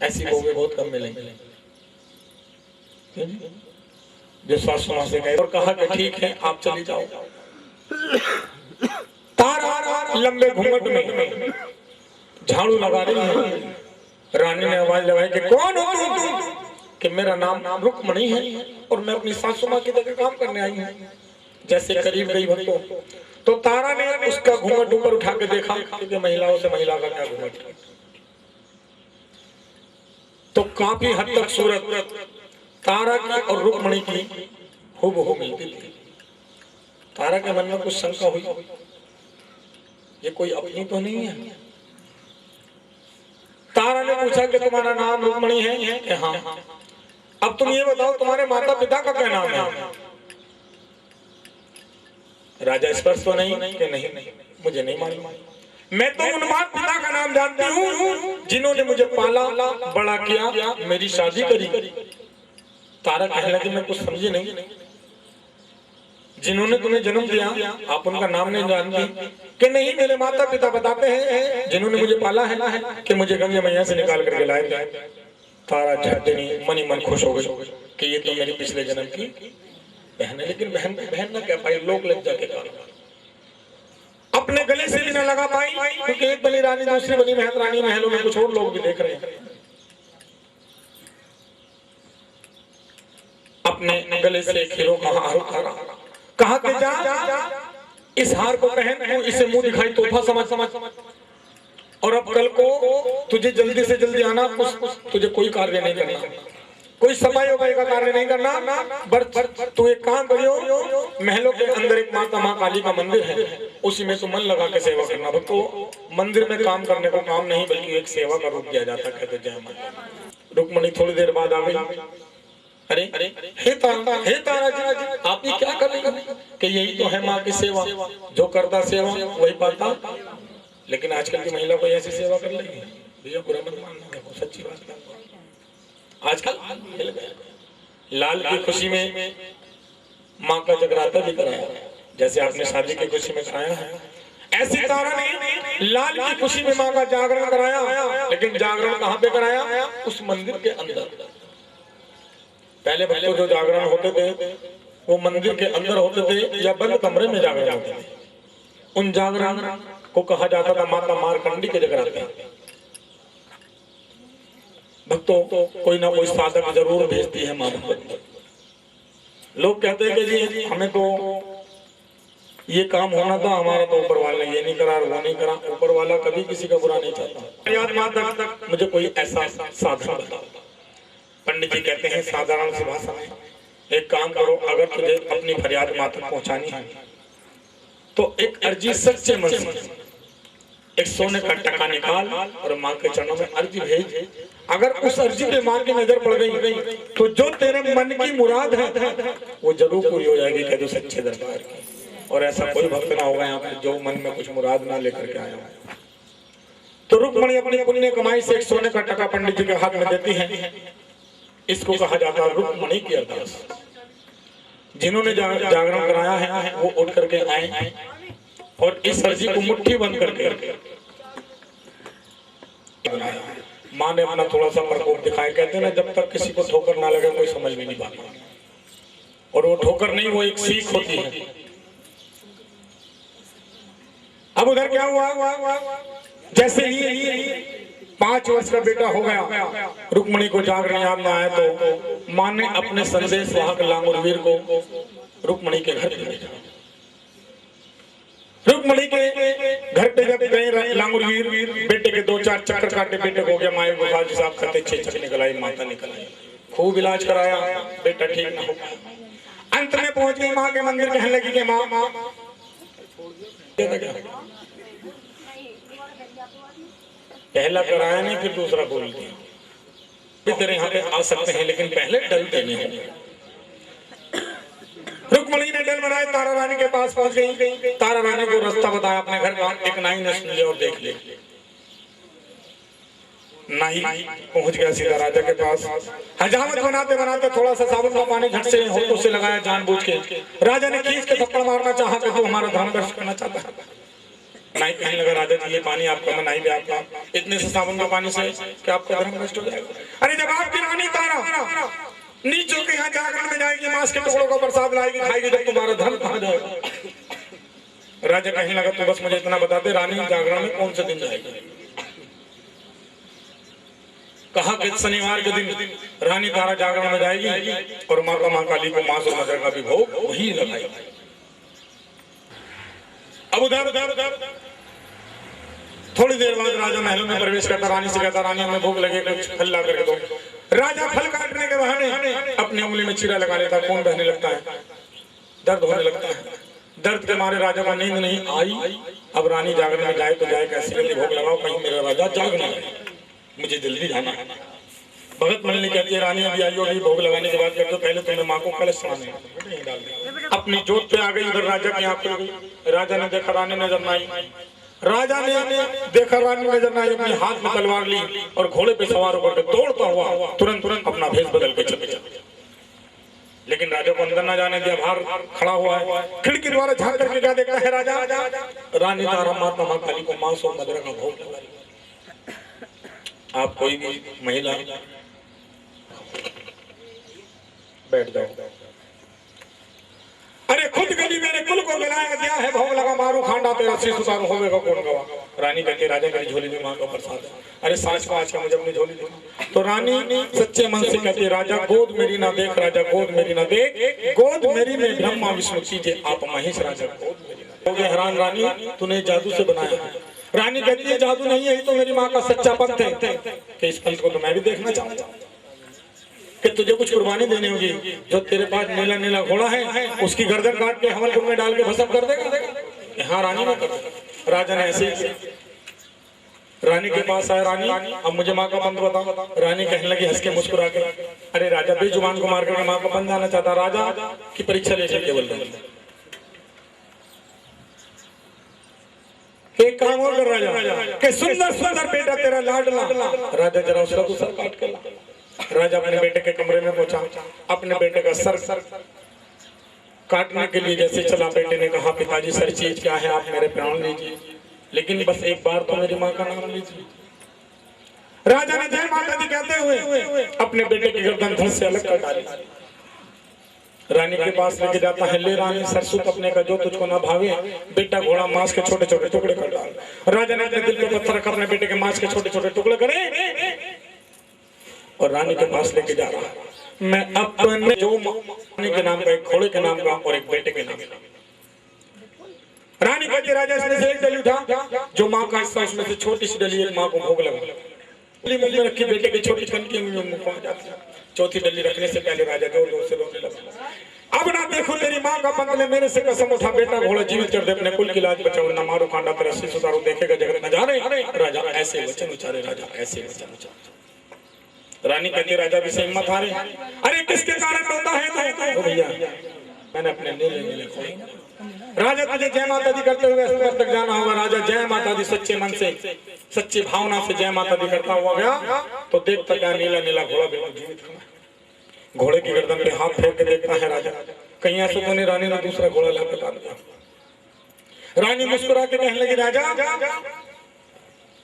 ऐसी बहुएं बहुत कम मिलेंगे जो सासू माँ से गए और कहा कि ठीक है आप चली जाओ। तारा लंबे घूंघट में झाड़ू लगा रही है। रानी ने आवाज लगाई कि कौन हो तुम? कि मेरा नाम रुक्मणी है और मैं अपनी सासू माँ की जगह काम करने आई हूँ। जैसे करीब गई भक्तों तो तारा ने उसका घूंघट ऊपर उठा के देखा, क्योंकि महिलाओं से महिला का क्या घूंघट, तो काफी हद तक सूरत तारा की और रुक्मणी की हूबहू मिलती थी। तारा के मन में कुछ शंका हुई, ये कोई अपनी तो नहीं है। तारा ने पूछा कि तुम्हारा नाम रुक्मणी है? कि हाँ। अब तुम ये बताओ तुम्हारे माता पिता का क्या नाम है? राजा स्पर्श तो नहीं? कि नहीं मुझे नहीं मालूम, मैं तो उन माता पिता का नाम जानती हूँ जिन्होंने मुझे पाला बड़ा किया, मेरी शादी करी। तारा कहने लगी मैं कुछ समझी नहीं, जिन्होंने तुम्हें जन्म दिया आप उनका नाम नहीं जानती? कि नहीं, मेरे माता पिता बताते हैं जिन्होंने मुझे पाला है कि मुझे गंगे मैया से निकाल करके लाए। तारा झटनी मनी मन खुश हो गई कि ये तो मेरी पिछले जन्म की बहन है। लेकिन बहन ना कह पाई, लोक लज्जा के कारण अपने गले से भी न लगा पाई, क्योंकि एक बनी रानी दूसरी बनी महतरानी, महलों में कुछ और लोग भी देख रहे हैं। अपने गले से एक हीरो का हार उतारा, कहा कि जा इस हार को पहन, इसे मुंह दिखाई तोहफा समझ और अब कल को तुझे जल्दी से जल्दी आना, तुझे कोई कार्य नहीं करना, कोई सफाई वफाई का कार्य नहीं करना, बस तू एक काम करियो, महलों के अंदर एक माता माँ काली का मंदिर है, उसी में तू मन लगा के सेवा करना। तो मंदिर में काम करने को काम नहीं बल्कि एक सेवा का रूप दिया जाता है। कहते जय माता। रुक्मणी थोड़ी देर बाद आ गई। अरे हे तारा जी आप ये क्या कर रही? कि यही तो है माँ की सेवा, जो करता सेवा वही पाता। लेकिन आजकल की महिला कोई ऐसी सेवा कर रही है? भैया बुरा मत मानना, देखो सच्ची बात है। आजकल लाल की खुशी में माँ का जगराता भी कराया, जैसे आपने शादी की खुशी में कराया है, ऐसी तारा ने लाल की खुशी में माँ का जागरण कराया। लेकिन जागरण कहाँ पे कराया? उस मंदिर के अंदर। पहले भक्तों जो जागरण होते थे वो मंदिर के अंदर होते थे या बंद कमरे में जागरण होते थे। उन जागरण को कहा जाता था माता मारकंडी के जगराते। भक्तों कोई ना कोई साधक जरूर भेजती है माँ भगवती। लोग कहते हैं कि जी हमें तो ये काम होना था, हमारा तो ऊपर वाले ने ये नहीं करा, वो नहीं करा। ऊपर वाला कभी किसी का बुरा नहीं चाहता। याद माता तक मुझे कोई ऐसा साधन बताओ। पंडित जी कहते हैं साधारण सी भाषा में, एक काम करो, अगर तुझे अपनी फरियाद माँ तक पहुंचानी है तो एक अर्जी सच्चे मन से, एक सोने का टका निकाल और माँ के चरणों में अर्जी भेज। अगर उस अर्जी पे माँ की नजर पड़ गई तो जो तेरे मन की मुराद है वो जरूर पूरी हो जाएगी। कह दो सच्चे दरबार की। और ऐसा कोई भक्त ना होगा यहाँ पे जो मन में कुछ मुराद ना लेकर के आया हो। तो रुक्मणी अपनी पुण्य कमाई से एक सोने का टका पंडित जी के हाथ में देती है। इसको कहा जाता है रुक्मणी की अरदास। जिन्होंने जागरण कराया है वो उठ करके आए और इस अर्जी को मुट्ठी बंद करके माँ ने अपना थोड़ा सा प्रकोप दिखाया। कहते ना जब तक किसी को ठोकर ना लगे कोई समझ में नहीं पाता। और वो ठोकर नहीं, वो एक सीख होती है। अब उधर क्या हुआ? जैसे ही 5 वर्ष का बेटा हो गया, रुक्मणी को जागरण याद ना आया तो माँ ने अपने संदेश वाहक लांगुरवीर को रुक्मणी के घर पे भेजा। रुक्मणी के घर पे जब गए लांगुरवीर, बेटे के 2-4 चक्कर काटे, बेटे को हो गया माए बुखार, जिसे आप कहते 6 चक्कर निकल आई, माता निकल आई। खूब इलाज कराया, बेटा ठीक ना हो। अंत में पहुंच गई माँ के मंदिर। कहने लगी कि माँ पहला कराया नहीं फिर दूसरा बोल दिया। तेरे यहाँ पे आ सकते हैं लेकिन पहले डल देने हैं। रुक्मणी ने डल बनाए, तारा रानी के पास पहुंच गई। तारा रानी को रास्ता बताया अपने घर का। एक नाई ने सुन लिया और देख लिया। नाई पहुंच गया सीधा राजा के पास। हजामत बनाते बनाते थोड़ा सा साबुन का पानी झट से होठों से लगाया जानबूझ के। राजा ने खींच के थप्पड़ मारना चाहा कि तू हमारा धर्म भ्रष्ट करना चाहता है। नाई कहने लगा राजा जी ये पानी आपका, मैं नाई भी आपका, इतने से साबुन का पानी से क्या आपका धर्म नष्ट हो जाएगा? अरे जब आपकी रानी तारा नीचों के यहाँ जागरण में जाएगी, मांस के टुकड़ों का प्रसाद लाएगी, खाएगी, जब तुम्हारा धर्म कहाँ जाएगा? राजा कहने लगा तू बस मुझे इतना बता दे, रानी जागरण में कौन से दिन जाएगी? कहा कि शनिवार के दिन रानी तारा जागरण में जाएगी और माँ काली को मांस और मटर का भी भोग वही लगाएगी। अब उधर थोड़ी देर बाद राजा महल में प्रवेश करता, रानी से कहता रानी हमें भूख लगे, कुछ फल ला करके दो। राजा फल काटने के बहाने अपनी उंगली में चीरा लगा लेता, खून बहने लगता है, दर्द होने लगता है। दर्द के मारे राजा को नींद नहीं आई। अब रानी जागरण में जाए तो जाए कैसे, जल्दी भोग लगाओ, कहीं मेरा राजा जाग ना जाए, मुझे जल्दी जाना है। भगत मंडली कहती है रानी अभी आई होगी, भोग लगाने के बाद कर दो, पहले तुमने माँ को कलश चढ़ाने डाल दिया। अपनी जोत पे आ गई, उधर राजा की आंख खुल गई। राजा ने देखा रानी नजर न आई, राजा ने देखा रानी नजर न आई, अपने हाथ में तलवार ली और घोड़े पे सवार होकर दौड़ता हुआ तुरंत अपना भेष बदल के चले गया। लेकिन राजा को अंदर न जाने दिया, बाहर खड़ा हुआ है, खिड़की द्वारा झांक करके क्या देखता है राजा? रानी तारा माता माँ काली को मांस और मदिरा का भोग लगा रही। आप कोई भी महिला बैठ जाओ। अरे खुद गली मेरे कुल को मिलाया गया है, भोग लगा मारू खांडा तेरा शीश उतारू होवेगा कौन गवा। रानी कहती राजा मेरी झोली में माँ का प्रसाद है। अरे सांच को आज का मुझे अपनी झोली देखा। तो रानी सच्चे मन से कहती राजा गोद मेरी ना देख, राजा गोद मेरी ना देख, गोद मेरी में ब्रह्मा विष्णु कीजिए आप महेश, राजा गोद मेरी ना। हो गया हैरान रानी, तूने जादू से बनाया है। रानी कहती है जादू नहीं है, तो मेरी माँ का सच्चा पंथ है कि इस पंथ को तो मैं भी देखना चाहता हूँ कि तुझे कुछ कुर्बानी देनी होगी। जो तेरे पास नीला नीला घोड़ा है उसकी गर्दन काट के हवन कुंड में डाल के भस्म कर देगा। हाँ रानी ने कर देगा। राजा ने ऐसे ही रानी के पास आया, रानी अब मुझे माँ का पंथ बताओ। रानी कहने लगी हंस के मुस्कुरा के, अरे राजा बेजुबान को मार करके माँ का पंथ जाना चाहता, राजा की परीक्षा ले चल केवल एक काम और कर राजा कि सुंदर सुंदर बेटा तेरा लाडला। राजा जरा उसका तो सर काट के ला। राजा अपने बेटे के कमरे में पहुंचा, अपने बेटे का सर काटने के लिए जैसे चला, बेटे ने कहा पिताजी सर चीज क्या है, आप मेरे प्राण लीजिए, लेकिन बस एक बार तो मेरी माँ का नाम लीजिए। राजा ने जय माता दी कहते हुए अपने बेटे की गर्दन धड़ से अलग कर डाली। रानी के पास लेके जाता है, ले रानी सरसुत अपने का जो तुझको ना भावे, बेटा घोड़ा मांस के छोटे छोटे टुकड़े कर डाल। राजा ने अपने दिल पे पत्थर रखा, अपने बेटे के मांस के छोटे छोटे टुकड़े करे और रानी के पास लेके जा रहा है। मैं अपने जो रानी के नाम का, एक घोड़े के नाम का और एक बेटे के नाम का। रानी कहती राजा इसमें से एक डली उठा, जो माँ का हिस्सा उसमें से छोटी सी डली एक माँ को भोग लगा। मुंह में रखी बेटे की छोटी ठंडी मुंह को आ जाती है। चौथी डली रखने से पहले राजा जोर जोर से रोने लगा। अब ना देखो तेरी माँ का पंथ ले, मेरे से कसम उठा, बेटा घोड़ा जीवित कर दे, अपने कुल की लाज बचाओ, न मारो खांडा तेरा शीश उतारो, देखेगा जगत नजारे। राजा ऐसे वचन उचारे, राजा ऐसे वचन उचारे। रानी कहती राजा भी से हिम्मत हारे, अरे किसके कारण होता है तो भैया मैंने अपने नीले नीले खोए। राजा तुझे जय माता दी करते हुए स्तर तक जाना होगा। राजा जय माता दी सच्चे मन से, सच्ची भावना से जय माता दी करता हुआ गया तो देखता क्या नीला नीला घोड़ा बिल्कुल जीवित खड़ा है। घोड़े की गर्दन पे हाथ फेर के देखता है राजा, कहीं ऐसा तो नहीं रानी ने दूसरा घोड़ा ला के डाल दिया। रानी मुस्कुरा के कहने लगी राजा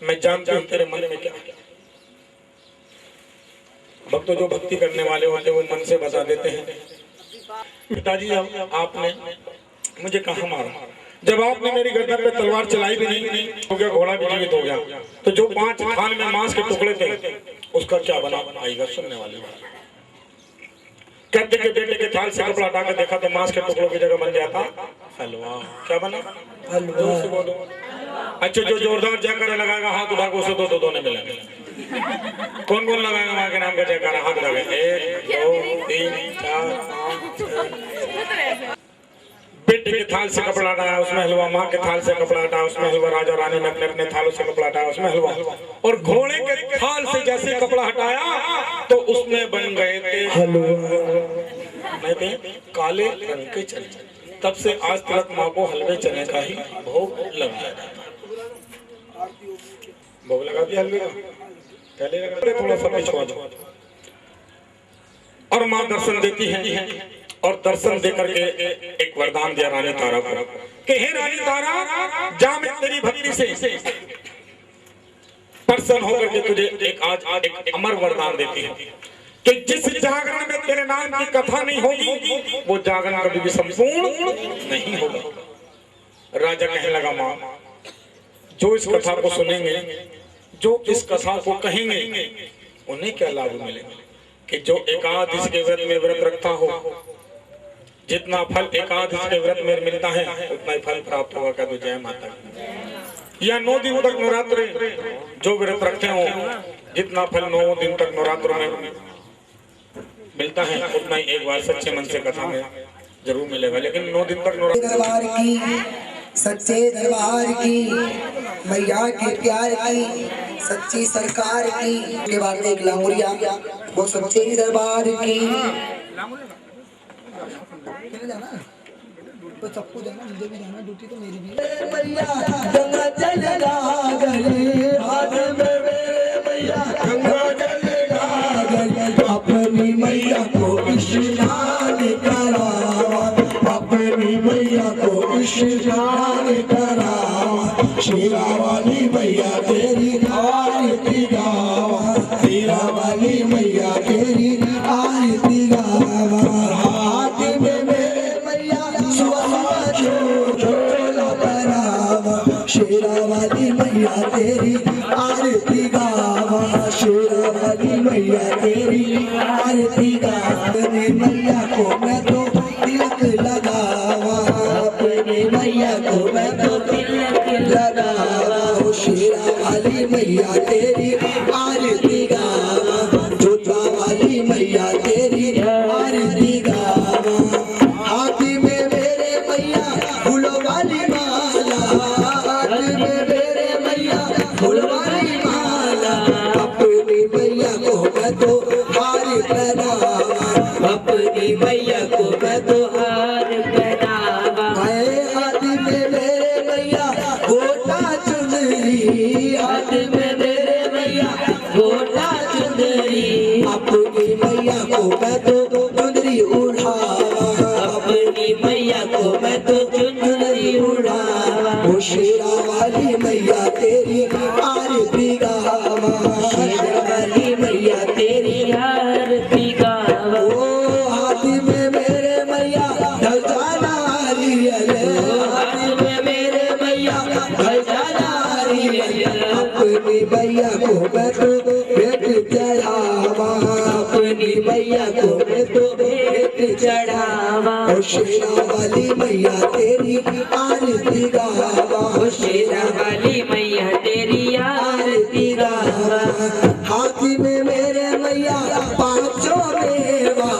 मैं जानती हूँ तेरे मन में क्या है। भक्त जो भक्ति करने वाले होते हैं वो मन से बता देते हैं। पिताजी आपने मुझे कहाँ मारा, जब आपने मेरी गर्दन पे तलवार चलाई भी नहीं हो गया, घोड़ा भी जीवित हो गया, तो जो 5 थाल में मांस के टुकड़े थे उसका क्या बना आएगा सुनने वाले। कहते के बेटे के थाल से कपड़ा हटा के देखा तो मांस के टुकड़ों की जगह बन गया था हलवा। क्या बना? हलवा से बोलो। अच्छा जो जोरदार जयकारा लगाएगा हाथ उठा के उसे दो दोने मिलेंगे। कौन कौन लगाएगा माँ के नाम का जयकारा? हाथ उठा के 1 2 3 4 5। बेटे के थाल से कपड़ा हटाया उसमें हलवा, माँ के थाल से कपड़ा हटाया उसमें हलवा, राजा रानी ने अपने अपने थालों से कपड़ा हटाया उसमें हलवा, और घोड़े के थाल से जैसे कपड़ा हटाया तो उसमें बन गए थे हलवा, नहीं थे काले रंग के चने। तब से आज तक माँ को हलवे चने का ही भोग लगाया जाता। भोग लगा दिया हलवे का, पहले थोड़ा सा पिछवा दो। और माँ दर्शन देती है और दर्शन देकर के एक वरदान दिया रानी तारा को कि हे रानी तारा, जा मैं तेरी भक्ति से प्रसन्न होकर के तुझे एक अमर वरदान देती है कि जिस जागरण में तेरे नाम की कथा नहीं होगी वो जागरण कभी भी संपूर्ण नहीं होगा। राजा कहने लगा, मां, जो इस कथा को सुनेंगे, जो इस कथा को कहेंगे, उन्हें क्या लाभ मिलेगा कि जो एकादशी के व्रत में व्रत रखता हो, जितना फल एकादशी के व्रत में मिलता है उतना ही फल प्राप्त होगा। क्या तो जय माता। या 9 दिन तक नवरात्र जो व्रत रखते हो, जितना फल 9 दिन तक नवरात्र में मिलता है उतना ही एक बार सच्चे मन से कथा में जरूर मिलेगा। लेकिन 9 दिन तक नवरात्र सच्चे दरबार की, मैया के प्यार की, सच्ची सरकार की के बाद में एक लामुरिया वो सच्चे दरबार की तो सबको जाना, मुझे भी जाना, ड्यूटी तो मेरी भी। मैया गंगा जल गए हाथ में मेरे, मैया गंगा जल गए, अपनी मैया को स्नान करावा, अपनी मैया को स्नान करावा, शेरा वाली मैया तेरी आरती गावा, शेरा वाली मैया तेरी आरती गावा। हाथ में मेरे मैया सुबह झोला करावा, शेरा वाली मैया तेरी आरती गावा, शेरा वाली मैया तेरी आरती गावा। अपने मैया को मैं तो तिलक लगावा, अपने मैया को मैं तो तिलक लगावा, शेरा वाली मैया तेरी आरती गावा, जोता वाली मैया तेरी आरती गावा। हाथ में मेरे मैया फूलों वाली माला, हाथ में मेरे मैया फूलों वाली माला, अपनी मैया को मैं तो हार पहनावा, अपनी मैया को मैं तो हार पहनावा। हाथ में मेरे मैया गोटा चुनरी, हाथ में मेरे मैया गोटा चुनरी, अपनी मैया को मैं तो चुनरी उड़ावा, अपनी मैया को मैं तो चुनरी उड़ावा, ओ शेरा वाली मैया तेरी आरती गावा, शेरा वाली मैया तेरी आरती गावा। ओ हाथ में मेरे मैया ध्वजा नारियल, हाथ में मेरे मैया ध्वजा नारियल, अपनी मैया को मैं तो भेंट चढ़ावा, अपनी मैया को मैं तो भेंट चढ़ावा, ओ शेरा वाली मैया तेरी आरती गावा, ओ शेरा वाली मैया तेरी आरती गावा। हाथ में मेरे मैया पांचों मेवा,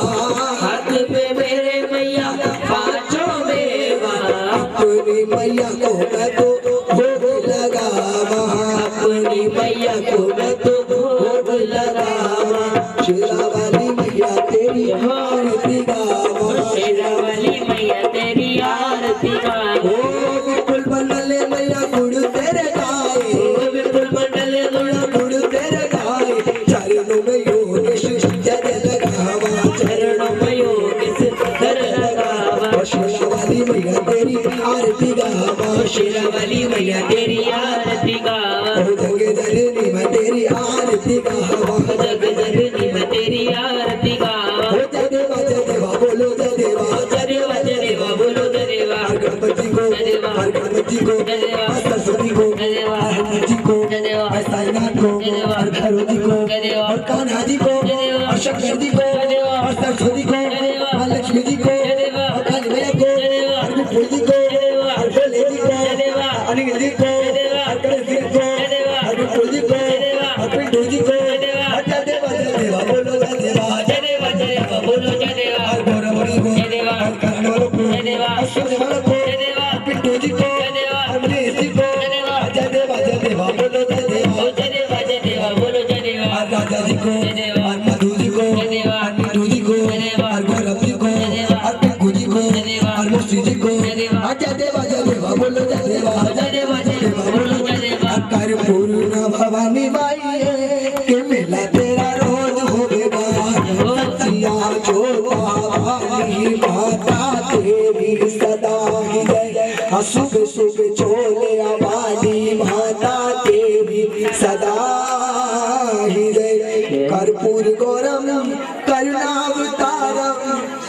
हाथ में मेरे मैया पांचों मेवा, अपनी मैया को मैं तो भोग लगावा, अपनी मैया को मैं तो भोग लगावा, शेरा वाली मैया तेरी आरती गावा, शेरा वाली मैया तेरी आरती गावा। ओ बिल्कुल मंडले मैया गुड़ तेरे गाए, ओ बिल्कुल मंडले मैया गुड़ तेरे गाए, चरणों में योगेश जल लगावा, चरणों में योगेश जल लगावा, शेरा वाली मैया तेरी आरती गावा, शेरा वाली मैया तेरी आरती गावा, जग जननी मैं तेरी आरती गावा, जग जननी मैं तेरी आरती गावा। जय देवा बोलो जय देवा, जय देवा जय देवा बोलो जय देवा, गणपति को जय देवा, गणपति को जय देवा, सरस्वती को जय देवा, हनुमान को जय देवा, साईनाथ को जय देवा, भैरव को जय देवा, और कान्हा जी को जय देवा, और शंकर जी को जय देवा, और सरस्वती को जय देवा, और लक्ष्मी जी को जय देवा, और काली मैया को जय देवा, और विपुल जी को जय देवा, और भोले जी को जय देवा, अनिल जी को जय देवा, और गणेश जी को जय देवा, और विपुल जी को जय देवा, और पिंटू जी को जय देवा, जय देवा बोलो जय देवा, जय देवा बोलो जय देवा, और गौरव जी को जय देवा, और करण वालों को जय देवा, और सूर्य वालों को जय देवा, पिंटू जी को जय देवा, और मनीष जी को जय देवा, जय देवा बोलो जय देवा, जय देवा बोलो जय देवा, और राजा जी को जय देवा, और मधु जी को जय देवा, और पिंटू जी को जय देवा, और गौरव जी को जय देवा, और पिंकू जी को जय देवा, और मुर्शी जी को जय देवा, जय देवा बोलो जय देवा, जय देवा बोलो जय देवा। कर्पूर्ण भवानी बाई के मेला तेरा रोज होगा, सच्चिया जोता वाली अशुभ शुभ छोले आबादी माता तेरी सदा हृदय कर्पूर गौरम करुणावतारम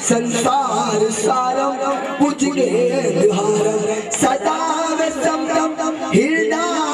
संसार सारम भुजगेन्द्रहारम सदा वसंतम हृदय